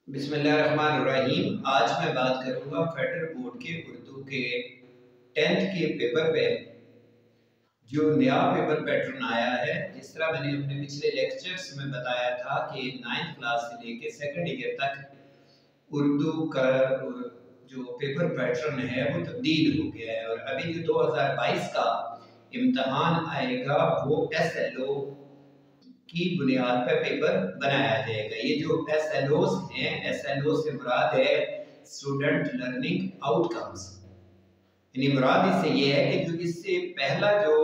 बिस्मिल्लाहिर्रहमानिर्रहीम। आज मैं बात करूंगा फेडरल बोर्ड के उर्दू के 10th के पेपर पे जो नया पेपर पैटर्न आया है। जिस तरह मैंने अपने पिछले लेक्चर्स में बताया था कि 9th क्लास से लेके 2nd ईयर तक उर्दू का जो पेपर पैटर्न है वो तब्दील हो गया है और अभी जो 2022 का इम्तहान आएगा वो SLO की बुनियाद पर पेपर बनाया जाएगा। ये जो SLOs हैं, SLO से मुराद है स्टूडेंट लर्निंग आउटकम्स। यानी मुराद इससे ये है कि जो इससे पहला जो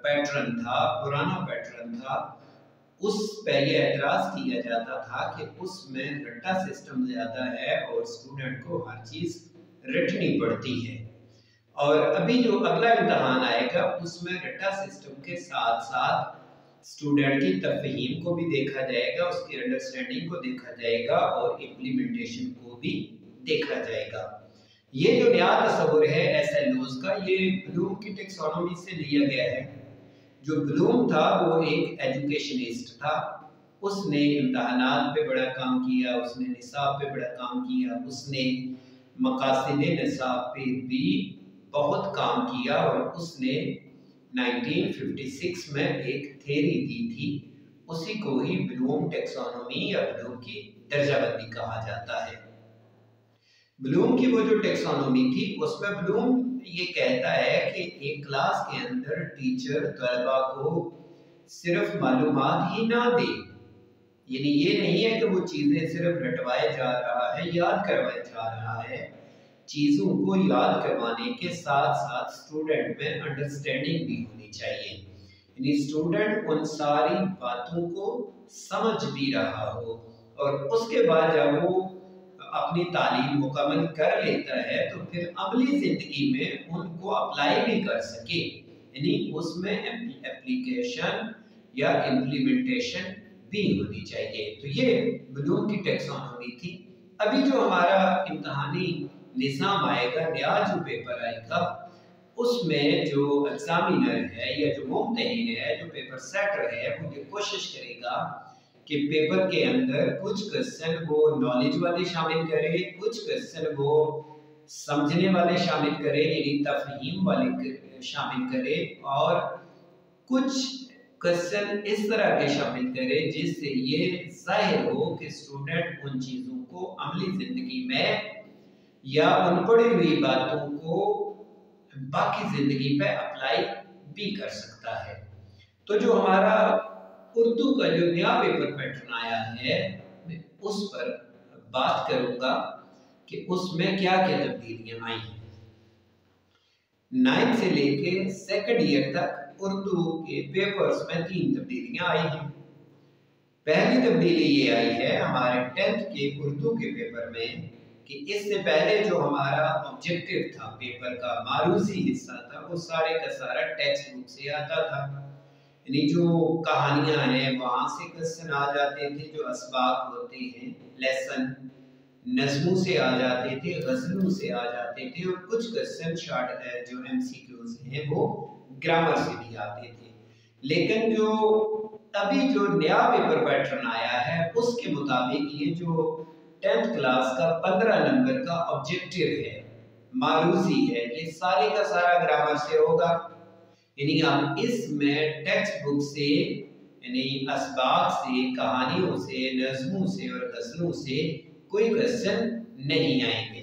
पैटर्न था, पुराना पैटर्न था, उस पर यह एतराज़ किया जाता था कि उसमें रट्टा सिस्टम ज़्यादा है और स्टूडेंट को हर चीज़ रटनी पड़ती है। और अभी जो अगला इम्तहान आएगा उसमें रट्टा सिस्टम के साथ साथ स्टूडेंट की तफहीम को भी देखा जाएगा, उसकी अंडरस्टैंडिंग को देखा जाएगा और इम्प्लीमेंटेशन को भी देखा जाएगा। ये जो नया तस्वुर है SLOs का, ये ब्लूम की टेक्सोनोमी से लिया गया है। जो ब्लूम था वो एक एजुकेशनिस्ट था, उसने इम्तहानात पे बड़ा काम किया, उसने निसाब पे बड़ा काम किया, उसने मकासिद निसाब पे भी बहुत काम किया और उसने 1956 में एक थ्योरी दी थी, उसी को ही ब्लूम टेक्सोनोमी या ब्लूम की दर्जाबंदी कहा जाता है। ब्लूम की वो जो टेक्सोनोमी थी उसमें ब्लूम ये कहता है कि एक क्लास के अंदर टीचर तलबा को सिर्फ मालूमात ही ना दे, यानी ये नहीं है कि वो चीज़ें सिर्फ रटवाए जा रहा है, याद करवाया जा रहा है। चीज़ों को याद करवाने के साथ साथ स्टूडेंट में अंडरस्टैंडिंग भी होनी चाहिए, यानी स्टूडेंट उन सारी बातों को समझ भी रहा हो और उसके बाद जब वो अपनी तालीम मुकम्मल कर लेता है तो फिर अमली ज़िंदगी में उनको अप्लाई भी कर सके, यानी उसमें एप्लीकेशन या इम्प्लीमेंटेशन भी होनी चाहिए। तो ये ब्लूम की टेक्सोनोमी थी। अभी जो हमारा इम्तहानी निज़ाम आएगा, नया जो पेपर आएगा, उसमें जो एग्जामिनर है या जो मुम्तहिन है, जो पेपर सेटर है, वो ये कोशिश करेगा कि पेपर के अंदर कुछ क्वेश्चन वो नॉलेज वाले शामिल करे, कुछ क्वेश्चन वो समझने वाले शामिल करे, यानी तफहीम वाले शामिल करे, और कुछ क्वेश्चन इस तरह के शामिल करे जिससे ये जाहिर हो कि स्टूडेंट उन चीज़ों को अमली ज़िंदगी में या उन पढ़ी हुई बातों को बाकी ज़िंदगी पे अप्लाई भी कर सकता है। तो जो हमारा उर्दू का जो नया पेपर पैटर्न आया है, मैं उस पर बात करूंगा कि उसमें क्या क्या तब्दीलियां आई हैं। 9th से लेके 2nd ईयर तक उर्दू के पेपर्स में 3 तब्दीलियां आई हैं। पहली तब्दीली ये आई है हमारे 10th के उर्दू के पेपर में कि इससे पहले जो हमारा ऑब्जेक्टिव था पेपर का, मारूजी हिस्सा था, वो सारे का सारा टेक्स्ट बुक से आता था। यानी जो कहानियां हैं वहाँ से क्वेश्चन आ जाते थे, जो असबाक होते हैं लेसन, नज़मों से आ जाते थे, गज़लों से आ जाते थे, और कुछ क्वेश्चन शॉर्ट जो MCQs हैं वो ग्रामर से भी आते थे। लेकिन जो अभी जो नया पेपर पैटर्न आया है उसके मुताबिक ये जो 10th क्लास का 15 नंबर का ऑब्जेक्टिव है, मारूजी है, ये सारे का सारा ग्रामर से होगा। यानी हम इसमें टेक्स्ट बुक से, यानी असबाक से, कहानियों से, नज़मों से और गज़लों से कोई क्वेश्चन नहीं आएंगे।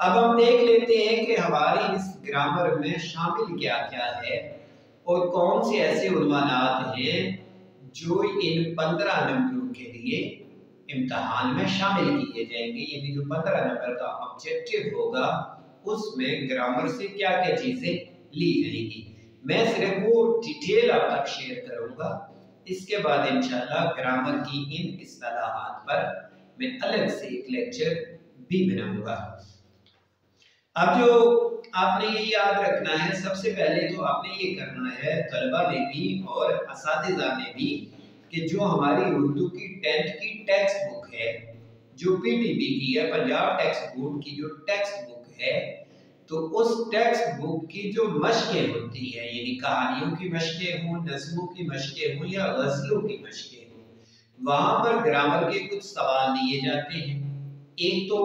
अब हम देख लेते हैं कि हमारी इस ग्रामर में शामिल क्या क्या है और कौन से ऐसे उन्वानात हैं जो इन 15 नंबरों के लिए इम्तहान में शामिल किए जाएंगे। यानी जो 15 नंबर का ऑब्जेक्टिव होगा उसमें ग्रामर से क्या क्या चीज़ें ली जाएंगी। मैं सिर्फ वो डिटेल आप तक शेयर करूंगा, इसके बाद इंशाल्लाह ग्रामर की इन इस्तिलाहात पर मैं अलग से एक लेक्चर भी बनाऊंगा। अब जो आपने ये याद रखना है, सबसे पहले तो आपने ये करना है, तलबा ने भी और असातिज़ा ने भी, कि जो हमारी उर्दू की 10th की टेक्स्ट बुक है, जो PTB की है, पंजाब टेक्स्ट बोर्ड की जो टेक्स्ट बुक है, तो उस टेक्स्ट बुक की जो मशकें होती हैं, यानी कहानियों की मशकें हों, नज़मों की मशकें हों या गज़लों की मशकें हों, वहां पर ग्रामर के कुछ सवाल दिए जाते हैं। एक तो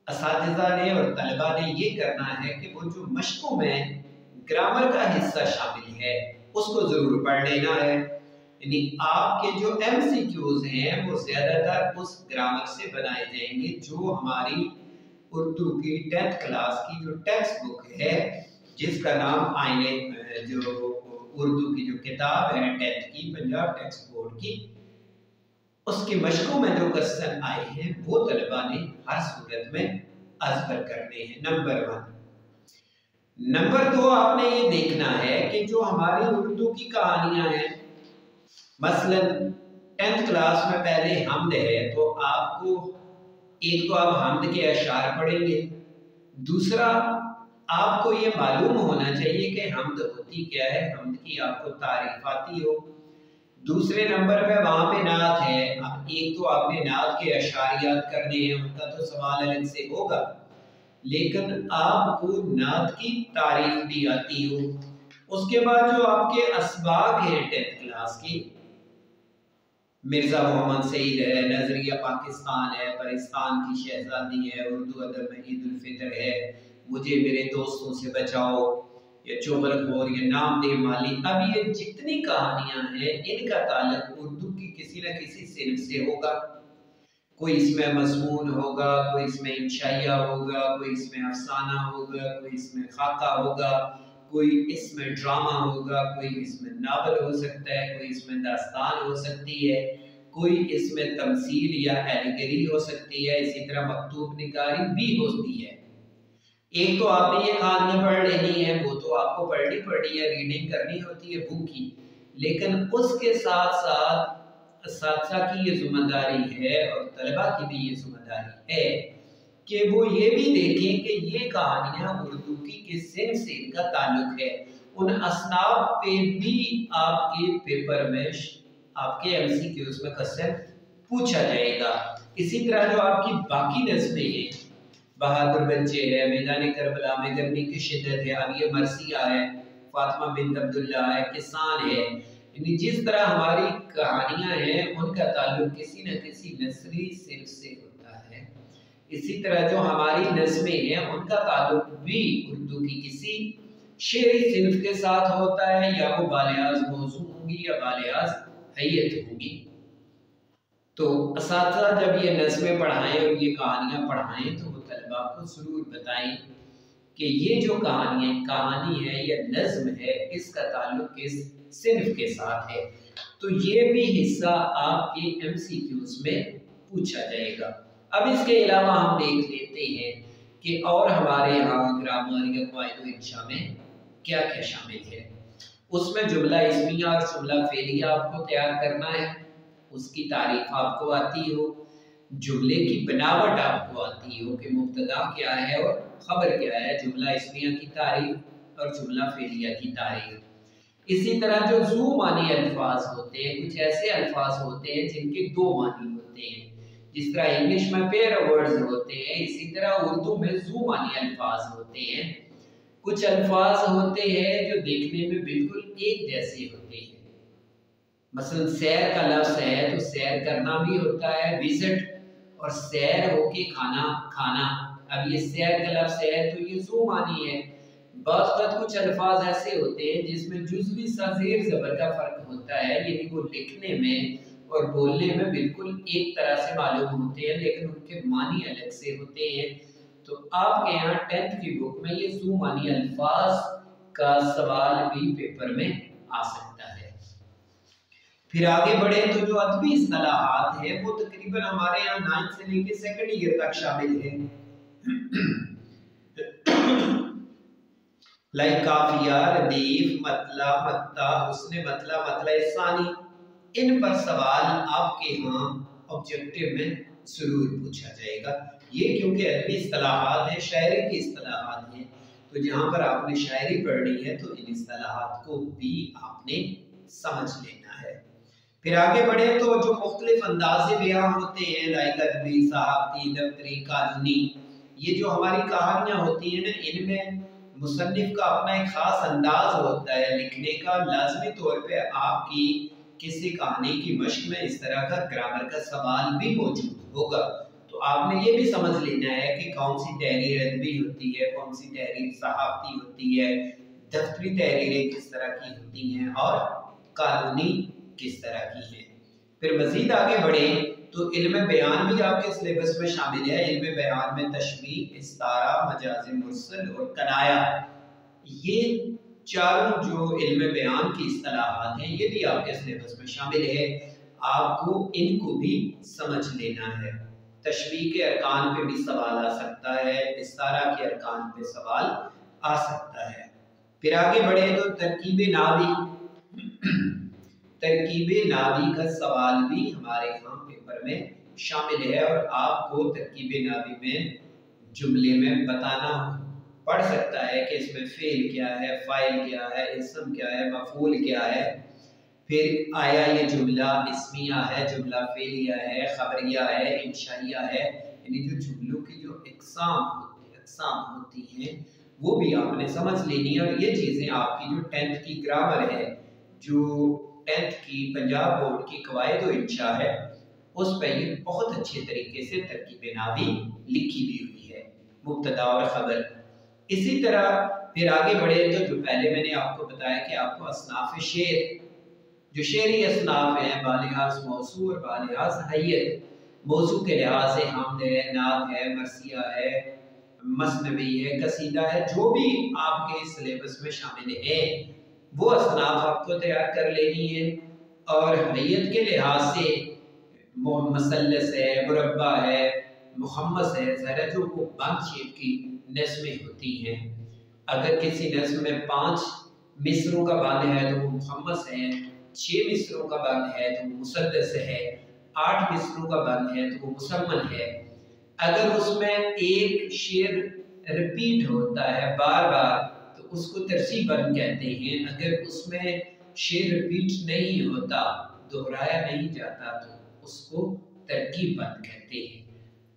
असातिज़ा ने और तलबा ने ये करना है कि वो जो मशकों में ग्रामर का हिस्सा शामिल है उसको ज़रूर पढ़ लेना है। यानी आपके जो MCQs हैं वो ज़्यादातर उस ग्रामर से बनाए जाएंगे जो हमारी उर्दू की 10th क्लास की जो टेक्स्ट बुक है, जिसका नाम आईने जो उर्दू की जो किताब है 10th की पंजाब टेक्स्ट बोर्ड की, उसकी मशकों में जो क्वेश्चन आए हैं वो तलबा ने हर सूरत में अज़बर करने हैं। नंबर 1। नंबर 2, आपने ये देखना है कि जो हमारी उर्दू की कहानियां हैं, मसलन 10th क्लास में पहले हमद है तो आपको एक तो आप हमद के अशार पढ़ेंगे, दूसरा आपको ये मालूम होना चाहिए कि हमद होती क्या है, हमद की आपको तारीफ आती हो। दूसरे नंबर पे वहां पे नात है। अब एक तो आपने नात के अशार याद करने हैं, उनका तो सवाल अलग से होगा, लेकिन आपको नात की तारीफ भी आती हो। उसके बाद जो आपके असबाक हैं 10th क्लास की, मिर्जा मोहम्मद सईद है, नजरिया पाकिस्तान है, परिस्तान की शहजादी है, उर्दू अदब में ईद उल फितर है, मुझे मेरे दोस्तों से बचाओ, या चुगलखोर, या नाम दे माली। अब ये जितनी कहानियां हैं इनका ताल्लुक उर्दू की किसी न किसी सिर्फ से होगा। कोई इसमें मज़मून होगा, कोई इसमें इंशाइया होगा, कोई इसमें अफसाना होगा, कोई इसमें खाका होगा, कोई इसमें ड्रामा होगा, कोई इसमें नावल हो सकता है, कोई इसमें दास्तान हो सकती है, कोई इसमें तमसील या एलिगरी हो सकती है, इसी तरह मकतूब निगारी भी होती है। एक तो आपने ये कहानियां पढ़ लेनी है, वो तो आपको पढ़नी पड़नी है, रीडिंग करनी होती है बुक की, लेकिन उसके साथ साथ साथसा की ये जिम्मेदारी है और तलबा की भी ये जिम्मेदारी है कि वो ये भी देखें कि ये कहानियां उर्दू की किस सिन से इनका ताल्लुक है। उन असनाब पे भी आपके पेपर में आपके MCQs में क्वेश्चन पूछा जाएगा। इसी तरह जो आपकी बाकी नस्में हैं, बहादुर बच्चे है, मैदान करबला में गर्मी की शिद्दत है, अब ये मरसिया है, फातिमा बिन अब्दुल्ला है, किसान है, यानी जिस तरह हमारी कहानियां हैं उनका ताल्लुक किसी न किसी नसरी सिर्फ से होता है, इसी तरह जो हमारी नज़्में हैं उनका ताल्लुक भी उर्दू की किसी शेरी सिर्फ के साथ होता है, या वो बालियाज मौजू होंगी या बालियाज हैयत होंगी। तो असातिज़ा जब ये नज़्में पढ़ाएं और ये कहानियां पढ़ाएं तो वो तलबा को ज़रूर बताएं कि ये जो कहानी है या नज़्म है, इसका ताल्लुक किस सिर्फ के साथ है। तो ये भी हिस्सा आपके MCQs में पूछा जाएगा। अब इसके अलावा हम देख लेते हैं कि और हमारे यहाँ ग्रामर या क़वाइद इंशा में क्या क्या शामिल है। उसमें जुमला इस्मिया और जुमला फ़ेलिया आपको तैयार करना है, उसकी तारीफ आपको आती हो, जुमले की बनावट आपको आती हो कि मुब्तदा क्या है और खबर क्या है, जुमला इस्मिया की तारीफ और जुमला फ़ेलिया की तारीफ। इसी तरह जो ज़ू मानी अल्फाज होते हैं, कुछ ऐसे अल्फाज होते हैं जिनके दो मानी होते हैं, जिस तरह इंग्लिश में पेयर ऑफ वर्ड्स होते हैं, इसी तरह उर्दू में ज़ू मानी अल्फाज होते हैं। कुछ अल्फाज होते हैं जो देखने में बिल्कुल एक जैसे होते हैं, मसलन सैर का लफ्ज़ है तो सैर करना भी होता है, विजिट, और सैर होके खाना खाना। अब ये सैर का लफ्ज़ है तो ये ज़ू मानी है। बात कुछ अल्फाज ऐसे होते हैं जिसमें जुज़वी सा ज़ेर ज़बर का फ़र्क होता है, यानी वो लिखने में और बोलने में बिल्कुल एक तरह से मालूम होते हैं लेकिन उनके मानी अलग से होते हैं। तो आपके यहाँ 10th की बुक में ये ज़ू मानी अल्फाज का सवाल भी पेपर में आ सकता है। फिर आगे बढ़े तो जो अदबी इस्तिलाहात है वो तकरीबन हमारे यहाँ 9th से लेकर 2nd ईयर तक शामिल है। लाइक काफिया, रदीफ, मतला, मत्ता, हुस्न मतला, मतला सानी, इन पर सवाल आपके यहाँ ऑब्जेक्टिव में जरूर पूछा जाएगा। ये क्योंकि अदबी इस्तिलाहात है, शायरी की इस्तिलाहात है, तो जहाँ पर आपने शायरी पढ़नी है तो इन इस्तिलाहात को भी आपने समझ लेना है। फिर आगे बढ़े तो जो मुख्तलिफ अंदाज़े बयां होते हैं, लाइक अदबी, सहाफ़ती, दफ्तरी, कानूनी, ये जो हमारी कहानियाँ होती हैं ना, इनमें मुसन्निफ का अपना एक ख़ास अंदाज होता है लिखने का। लाजमी तौर पे आपकी किसी कहानी की मश्क में इस तरह का ग्रामर का सवाल भी मौजूद होगा। तो आपने ये भी समझ लेना है कि कौन सी तहरीर अदबी होती है, कौन सी तहरीर सहाफ़ती होती है, दफ्तरी तहरीरें किस तरह की होती हैं और कानूनी किस तरह की हैं। फिर मज़ीद आगे बढ़े तो इल्म बयान भी आपके सिलेबस में शामिल है। इल्म बयान में तशबीह, इस्तारा, मजाज मुरसल और कनाया, ये चारों जो इल्म बयान की इस्तिलाहात हैं ये भी आपके सिलेबस में शामिल है। आपको इनको भी समझ लेना है। तशबीह के अरकान पे भी सवाल आ सकता है, इस्तारा के अरकान पे सवाल आ सकता है। फिर आगे बढ़े तो तरकीब नावी तरकीब नावी का सवाल भी हमारे यहाँ पेपर में शामिल है और आपको तरकीब नावी में जुमले में बताना पड़ सकता है कि इसमें फेल क्या है, फाइल क्या है, इसम क्या है, मफूल क्या है। फिर आया ये जुमला इस्मिया है, जुमला फेलिया है, खबरिया है, इंशाइया है, यानी जो जुमलों की जो अक़साम होती हैं वो भी आपने समझ लेनी है। और ये चीज़ें आपकी जो 10th की ग्रामर है, जो 10th की पंजाब बोर्ड की कवायद व इंशा है, उस पर ये बहुत अच्छे तरीके से तरकीब नावी लिखी भी हुई है, मुब्तदा और खबर। इसी तरह फिर आगे बढ़े तो जो पहले मैंने आपको बताया कि आपको असनाफ शेर, जो शेरी असनाफ हैं, बालिहाज मौसू और बालिहाज हैयत। मौसू के लिहाज से हमद है, नात है, मरसिया है, मसनवी है, कसीदा है, जो भी आपके सिलेबस में शामिल है वो असनाफ आपको तैयार कर लेनी है। और हैयत के लिहाज से मसल्लस है, मुरब्बा है, मुहम्मस है, ज़रा जो वो बंद शेप की नस्में होती हैं। अगर किसी नस्म में 5 मिसरों का बंद है तो वो मुहम्मस है, 6 मिसरों का बंद है तो वो मुसद्दस है, 8 मिसरों का बंद है तो वो मुसम्मन है। अगर उसमें एक शेर रिपीट होता है बार बार तो उसको तरसीब बंद कहते हैं। अगर उसमें शेर रिपीट नहीं होता, दोहराया नहीं जाता, तो उसको तरकीब बंद कहते हैं।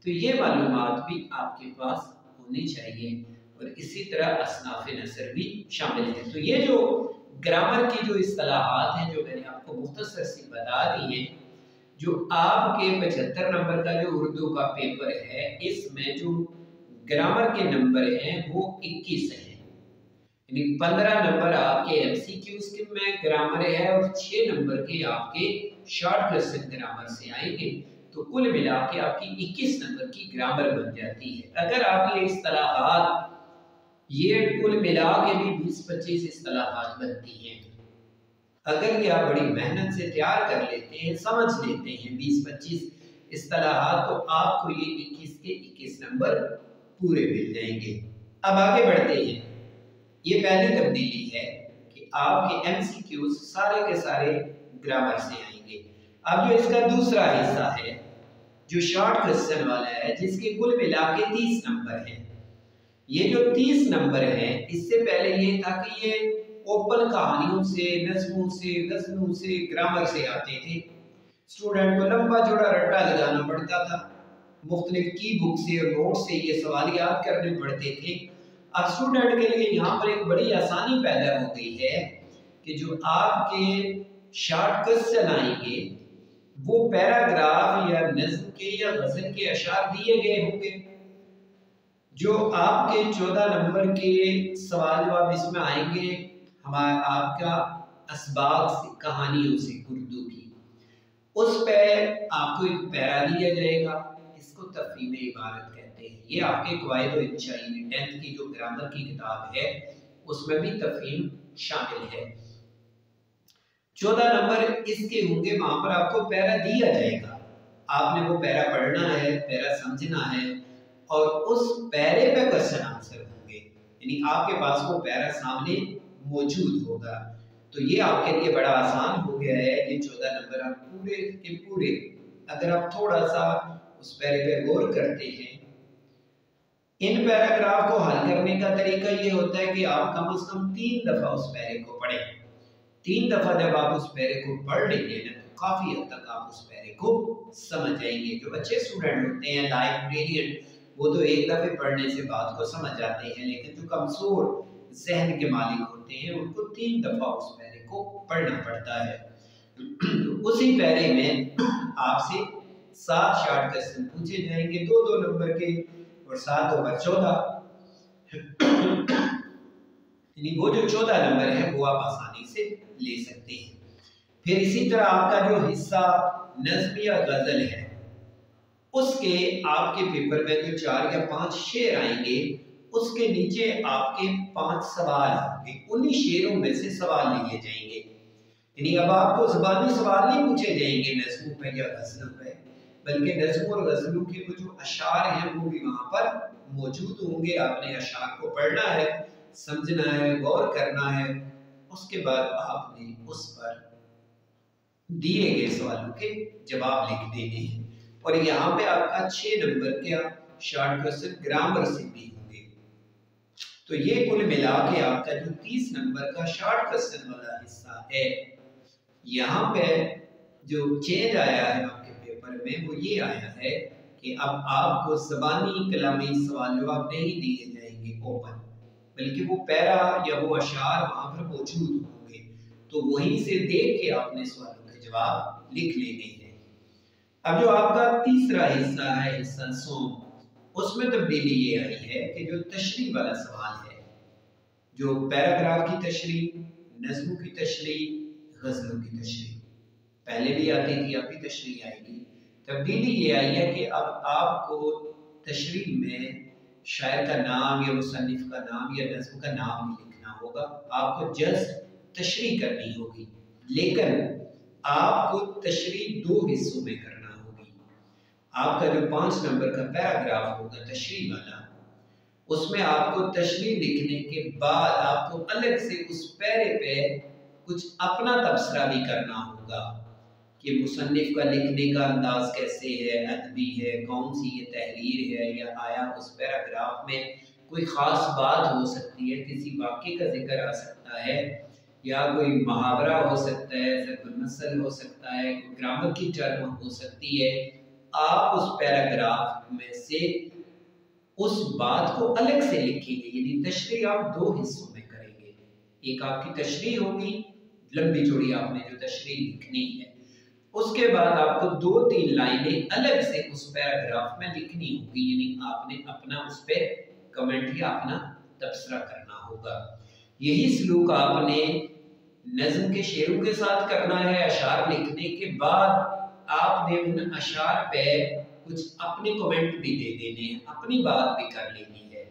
तो ये मालूमात भी आपके पास होनी चाहिए और इसी तरह असनाफ नसर भी शामिल है। तो ये जो ग्रामर की जो इस्तिलाहात हैं जो मैंने आपको मुख्तसर सी बता दी है, जो आपके 75 नंबर का जो उर्दू का पेपर है, इसमें जो ग्रामर के नंबर हैं वो 21 हैं। यानी 15 नंबर आपके एमसीक्यूज के में ग्रामर है और 6 नंबर के आपके शॉर्ट क्वेश्चन ग्रामर से आएंगे। तो कुल मिला के आपकी 21 नंबर की ग्रामर बन जाती है। अगर आप ये इस्तिलाहात, ये कुल मिला के भी 20-25 इस्तिलाहात बनती हैं। अगर ये आप बड़ी मेहनत से तैयार कर लेते हैं, समझ लेते हैं 20-25 इस्तिलाहात, तो आपको ये 21 के 21 नंबर पूरे मिल जाएंगे। अब आगे बढ़ते हैं। ये पहली तब्दीली है कि आपके एमसीक्यूज सारे के सारे ग्रामर से आएंगे। अब जो इसका दूसरा हिस्सा है जो शॉर्ट क्वेश्चन वाला है, जिसके कुल मिला के 30 नंबर हैं। ये जो 30 नंबर हैं, इससे पहले ये था कि ये ओपन कहानियों से, नज़्मों से, गज़लों से, ग्रामर से आते थे। स्टूडेंट को लंबा चौड़ा रट्टा लगाना पड़ता था, मुख्तलिफ की बुक से और नोट से ये सवाल याद करने पड़ते थे। अब स्टूडेंट के लिए यहाँ पर एक बड़ी आसानी पैदा हो गई है कि जो आपके शॉर्ट क्वेश्चन आएंगे वो पैराग्राफ या नज़्म के या गज़ल के अशार दिए गए होंगे। जो आपके 14 नंबर के सवाल जवाब इसमें आएंगे हमारा आपका असबाब से, कहानियों से उर्दू की, उस पे आपको एक पैरा दिया जाएगा। इसको तफहीम इबारत कहते हैं। ये आपके कवायद व इंशा 10th की जो ग्रामर की किताब है उसमें भी तफहीम शामिल है। 14 नंबर इसके होंगे, वहां पर आपको पैरा दिया जाएगा। आपने वो पैरा पढ़ना है, पैरा समझना है और उस पैरे पे क्वेश्चन आंसर होंगे। यानी आपके पास वो पैरा सामने मौजूद होगा। तो ये आपके लिए बड़ा आसान हो गया है। ये 14 नंबर आप पूरे के पूरे, अगर आप थोड़ा सा उस पैरे पे गौर करते हैं, इन पैराग्राफ को हल करने का तरीका ये होता है कि आप कम से कम 3 दफा उस पैरे को पढ़ें। 3 दफा जब आप उस पैरे को पढ़ लेंगे ना, तो काफी हद तक आप उस पैरे को समझ जाएंगे। जो अच्छे स्टूडेंट होते हैं, लाइब्रेरियन, वो तो एक दफे पढ़ने से बात को समझ जाते हैं, लेकिन जो कमजोर जहन के मालिक होते हैं उनको 3 दफा उस पैरे को पढ़ना पड़ता है। उसी पैरे में आपसे 7 शॉर्ट क्वेश्चन पूछे जाएंगे 2-2 नंबर के और 7 ओवर 14। यानी वो जो 14 नंबर है वो आप आसानी से ले सकते हैं। फिर इसी तरह आपका जो हिस्सा नज़्म या गजल है उसके आपके पेपर में जो 4 या 5 शेर आएंगे उसके नीचे आपके 5 सवाल होंगे, उन्हीं शेरों में से सवाल लिए जाएंगे। यानी अब आपको ज़बानी सवाल नहीं पूछे जाएंगे नज़्मों पे या गज़लों पे, बल्कि नज़्म और गज़लों के वो जो अशार हैं वो भी वहाँ पर मौजूद होंगे। आपने अशार को पढ़ना है, समझना है, गौर करना है, उसके बाद आपने उस पर दिए गए सवालों के जवाब लिख देने हैं। और यहाँ पे आपका 6 नंबर का शॉर्ट क्वेश्चन ग्रामर से भी होंगे। तो ये कुल मिला के आपका जो 30 नंबर का शॉर्ट क्वेश्चन वाला हिस्सा है, यहाँ पे जो चेंज आया है आपके पेपर में वो ये आया है कि अब आपको ज़बानी कलामी सवाल जवाब नहीं दिए जाएंगे ओपन, बल्कि वो पैरा या वो अशार वहाँ पर मौजूद होंगे, तो वहीं से देख के आपने सवालों के जवाब लिख लेने हैं। अब जो आपका तीसरा हिस्सा है, हिस्सा सोम, उसमें तब्दीली ये आई है कि जो तशरीह वाला सवाल है, जो पैराग्राफ की तशरीह, नज़्मों की तशरीह, गज़लों की तशरीह पहले भी आती थी, अब भी तशरीह आएगी। तब्दीली ये आई है कि अब आपको तशरीह में शायर का नाम या मुसन्निफ का नाम या नज़्म का नाम नहीं लिखना होगा, आपको जस्ट तशरीह करनी होगी। लेकिन आपको तशरीह 2 हिस्सों में करना होगी। आपका जो 5 नंबर का पैराग्राफ होगा तशरीह वाला, उसमें आपको तशरीह लिखने के बाद आपको अलग से उस पैरे पे कुछ अपना तबसरा भी करना होगा कि मुसन्निफ का लिखने का अंदाज कैसे है, अदबी है, कौन सी ये तहरीर है, या आया उस पैराग्राफ में कोई ख़ास बात हो सकती है, किसी वाक़े का जिक्र आ सकता है, या कोई मुहावरा हो सकता है, ज़रबुल मसल हो सकता है, कोई ग्रामर की टर्म हो सकती है। आप उस पैराग्राफ में से उस बात को अलग से लिखेंगे, यानी तशरीह आप 2 हिस्सों में करेंगे। एक आपकी तशरीह होगी, लंबी चौड़ी आपने जो तशरीह लिखनी है, उसके बाद आपको 2-3 लाइनें अलग से उस पैराग्राफ में लिखनी होगी, यानी आपने अपना उस पर कमेंट या अपना तबसरा करना होगा। यही सलूक आपने नज़्म के शेरों के साथ करना है। अशार लिखने के बाद आपने उन अशार पे कुछ अपने कमेंट भी दे देने हैं, अपनी बात भी कर लेनी है।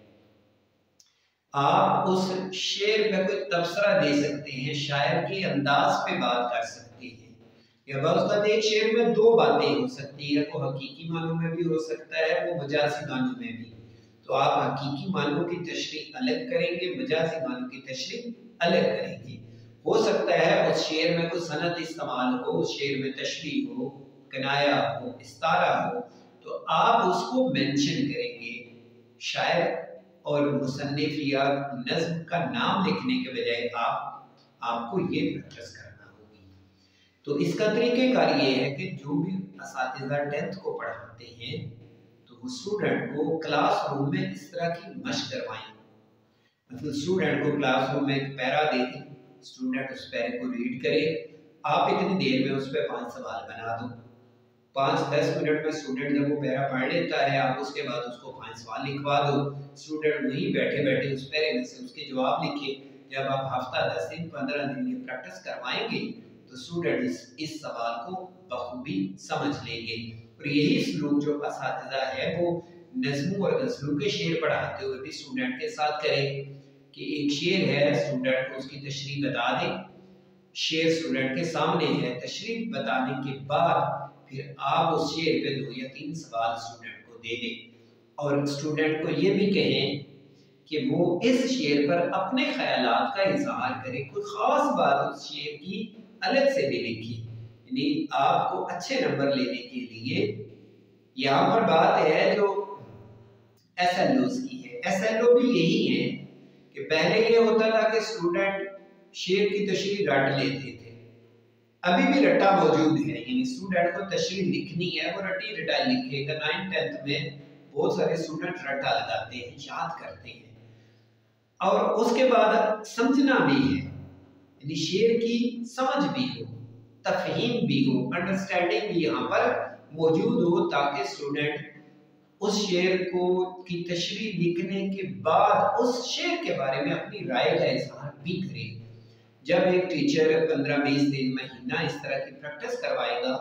आप उस शेर पे कोई तबसरा दे सकते हैं, शायर के अंदाज पे बात कर सकते हैं, या बस एक शेर में 2 बातें हो सकती है, वो हकीकी मानों में भी हो सकता है, वो मजाजी मानों में भी। तो आप हकीकी मानों की तशरीह अलग करेंगे, मजाजी मानों की तशरीह अलग करेंगे। हो सकता है उस शेर में कोई सनद इस्तेमाल हो, उस शेर में तशरीह हो, कनाया हो, इस्तारा हो, तो आप उसको मेंशन करेंगे। शायर और मुसन्निफ या नज़्म का नाम लिखने के बजाय आपको ये प्रैक्टिस करना होगी। तो इसका तरीक़ेकार ये है कि जो भी असातिज़ा 10th को पढ़ाते हैं तो वो स्टूडेंट को क्लासरूम में इस तरह की मशक करवाएं। मतलब स्टूडेंट को क्लासरूम में एक पैरा दे दें, स्टूडेंट उस पैरे को रीड करे, आप इतनी देर में उस पर 5 सवाल बना दो। 5-10 मिनट में स्टूडेंट जब वो पैरा पढ़ लेता है, आप उसके बाद उसको 5 सवाल लिखवा दो। स्टूडेंट वहीं बैठे बैठे उस पैरे में से उसके जवाब लिखे। जब आप हफ्ता 10 दिन 15 दिन ये प्रैक्टिस करवाएंगे तो स्टूडेंट इस सवाल को बखूबी समझ लेंगे। और यही सलूक जो असातिज़ा है वो नज़्मों और गज़लों के शेर पढ़ाते हुए भी स्टूडेंट के साथ करें कि एक शेर है, स्टूडेंट को उसकी तशरीह बता दें। शेर स्टूडेंट के सामने है, तशरीह बताने के बाद फिर आप उस शेर पे 2 या 3 सवाल स्टूडेंट को दे दें और स्टूडेंट को ये भी कहें कि वो इस शेर पर अपने ख्यालात का इजहार करे, कोई ख़ास बात उस शेर की अलग से भी लिखी। यानी आपको अच्छे नंबर लेने के लिए यहाँ पर बात है जो SLOs की है। SLO भी यही है कि पहले ये होता था कि स्टूडेंट शेर की तशरीह रट लेते थे, अभी भी रट्टा मौजूद है, यानी स्टूडेंट को तशरीह लिखनी है वो रटी रटाई लिखेगा। 9th-10th में बहुत सारे स्टूडेंट रट्टा लगाते हैं, याद करते हैं, और उसके बाद समझना भी है, यानी शेर की समझ भी हो, तफहीम भी हो, अंडरस्टैंडिंग भी यहाँ पर मौजूद हो, ताकि स्टूडेंट उस शेर को की तशरीह लिखने के बाद उस शेर के बारे में अपनी राय का इजहार भी करे। जब एक टीचर 15-20 दिन महीना इस तरह की प्रैक्टिस करवाएगा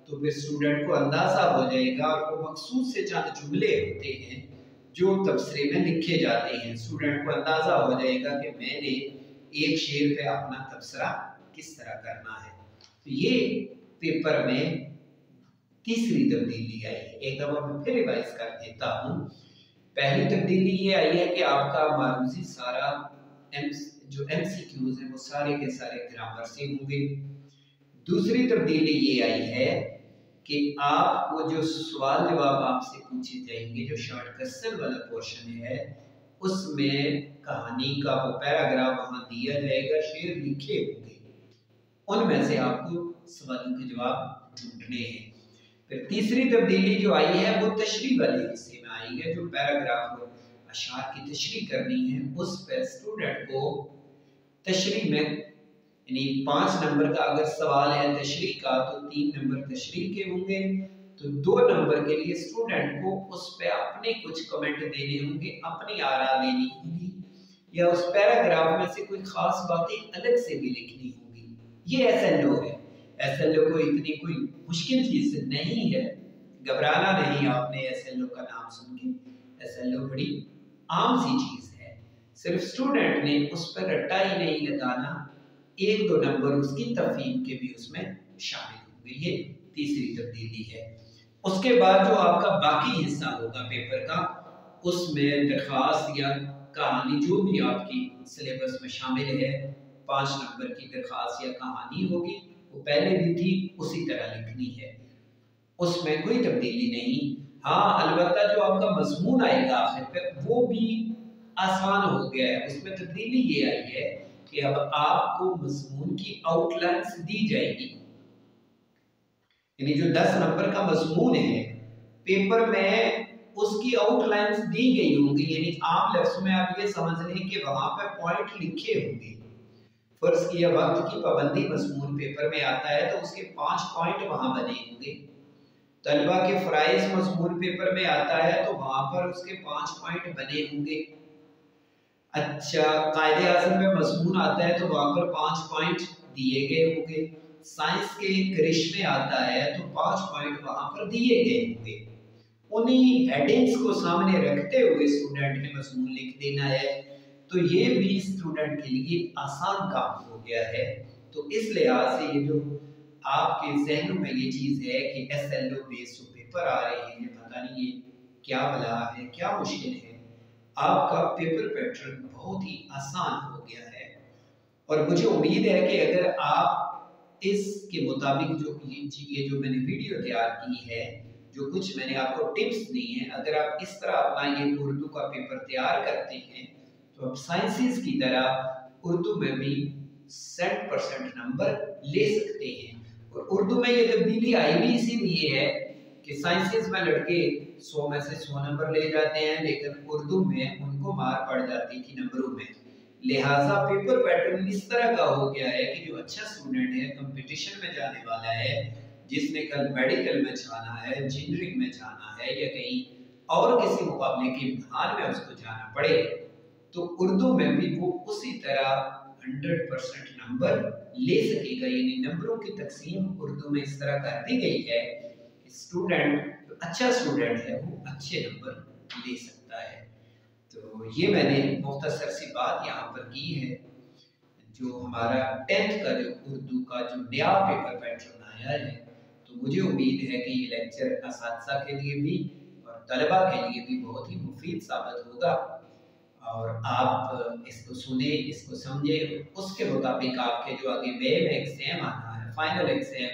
तो फिर स्टूडेंट को अंदाजा हो जाएगा, और वो मखसूस से चंद जुमले होते हैं जो तबसरे में लिखे जाते हैं, स्टूडेंट को अंदाजा हो जाएगा कि मैंने एक शेर पे अपना तबसरा किस तरह करना है। तो ये पेपर में तीसरी तब्दीली आई है। एक दफा मैं फिर रिवाइज कर देता हूँ। पहली तब्दीली ये आई है कि आपका मारूजी सारा जो MCQs हैं वो सारे के सारे ग्रामर से होंगे। दूसरी तब्दीली ये आई है कि आपको जो सवाल जवाब आपसे पूछे जाएंगे, जो शॉर्ट क्वेश्चन वाला पोर्शन है, उसमें कहानी का वो पैराग्राफ वहां दिया जाएगा, शेर लिखे होंगे, उनमें से आपको सवालों के जवाब ढूंढने हैं। फिर तीसरी तब्दीली जो आई है वो तशरीह वाले हिस्से में आई है, जो पैराग्राफ और अशार की तशरीह करनी है, उस पर स्टूडेंट को तशरीह में यानी 5 नंबर का अगर सवाल है तशरीह का तो 3 नंबर तशरीह के होंगे, तो 2 नंबर के लिए स्टूडेंट को उस पर अपने कुछ कमेंट देने होंगे, अपनी आरा देनी होगी, या उस पैराग्राफ में से कोई खास बातें अलग से भी लिखनी होगी। ये SLO है। SLO को इतनी कोई मुश्किल चीज नहीं है, घबराना नहीं आपने SLO का नाम सुन के। SLO बड़ी आम सी चीज है, सिर्फ स्टूडेंट ने उस पर रट्टा ही नहीं लगाना, 1-2 नंबर उसकी तफहीम के भी उसमें शामिल होंगे। ये तीसरी तब्दीली है। उसके बाद जो आपका बाकी हिस्सा होगा पेपर का, उसमें दरखास्त या कहानी जो भी आपकी सिलेबस में शामिल है, 5 नंबर की दरखास्त या कहानी होगी, वो पहले भी थी, उसी तरह लिखनी है, उसमें कोई तब्दीली नहीं। हाँ, अलबत्ता जो आपका मजमून आएगा आखिर पे वो भी आसान हो गया है। उसमें तब्दीली ये आई है कि अब आपको मजमून की आउटलाइंस दी जाएगी, यानी जो 10 नंबर का मजमून है पेपर में उसकी आउटलाइंस दी गई होंगी, यानी आम लफ्ज़ में आप ये समझ लें कि वहां पे पॉइंट लिखे होंगे। फर्ज किया वक्त की पाबंदी मजमून पेपर में आता है तो उसके 5 पॉइंट वहां बने होंगे। तलबा के फराइज मजमून पेपर में आता है तो वहां पर उसके 5 पॉइंट बने होंगे। अच्छा, कायदे आज़म में मजमून आता है तो वहां पर 5 पॉइंट दिए गए होंगे। साइंस के करिश्मे आता है तो 5 पॉइंट वहां पर दिए गए होंगे। उन्हीं हेडिंग्स को सामने रखते हुए स्टूडेंट ने मजमून लिख देना है, तो ये भी स्टूडेंट के लिए आसान काम हो गया है। तो इस लिहाज से ये जो आपके जहनों में ये चीज़ है कि SLO बेस्ड जो पेपर आ रहे हैं, पता नहीं ये क्या बला है, क्या मुश्किल है, आपका पेपर पैटर्न बहुत ही आसान हो गया है। और मुझे उम्मीद है कि अगर आप इसके मुताबिक ये जो मैंने वीडियो तैयार की है, जो कुछ मैंने आपको टिप्स दी हैं, अगर आप इस तरह अपना ये उर्दू का पेपर तैयार करते हैं तो आप साइंसेस की तरह उर्दू में भी 100% नंबर ले सकते हैं। और उर्दू में ये तब्दीली आई भी इसीलिए है कि साइंसेस में लड़के 100 में से 100 नंबर ले जाते हैं, लेकिन उर्दू में उनको मार पड़ जाती थी नंबरों में। लिहाजा पेपर पैटर्न इस तरह का हो गया है कि जो अच्छा स्टूडेंट है, कंपटीशन में जाने वाला है, जिसने कल मेडिकल में जाना है, इंजीनियरिंग में जाना है, या कहीं और किसी मुकाबले के इम्तिहान में उसको जाना पड़े, तो उर्दू में भी वो उसी तरह 100% नंबर ले सकेगा। यानी नंबरों की तकसीम उर्दू में इस तरह कर दी गई है कि स्टूडेंट जो अच्छा स्टूडेंट है वो अच्छे नंबर ले सकता है। तो ये मैंने मुख्तसर सी बात यहाँ पर की है। जो हमारा 10th का जो उर्दू का जो नया पेपर पैटर्न आया है, तो मुझे उम्मीद है कि ये लेक्चर असातिज़ा के लिए भी और तलबा के लिए भी बहुत ही मुफीद साबित होगा, और आप इसको सुने, इसको समझे, उसके मुताबिक आपके जो आगे वे में एग्ज़ाम आना है, फाइनल एग्ज़ाम,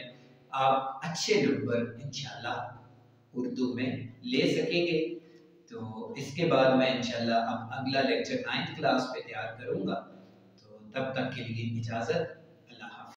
आप अच्छे नंबर इंशाल्लाह उर्दू में ले सकेंगे। तो इसके बाद मैं इंशाल्लाह अब अगला लेक्चर 9th क्लास पे तैयार करूँगा। तो तब तक के लिए इजाज़त।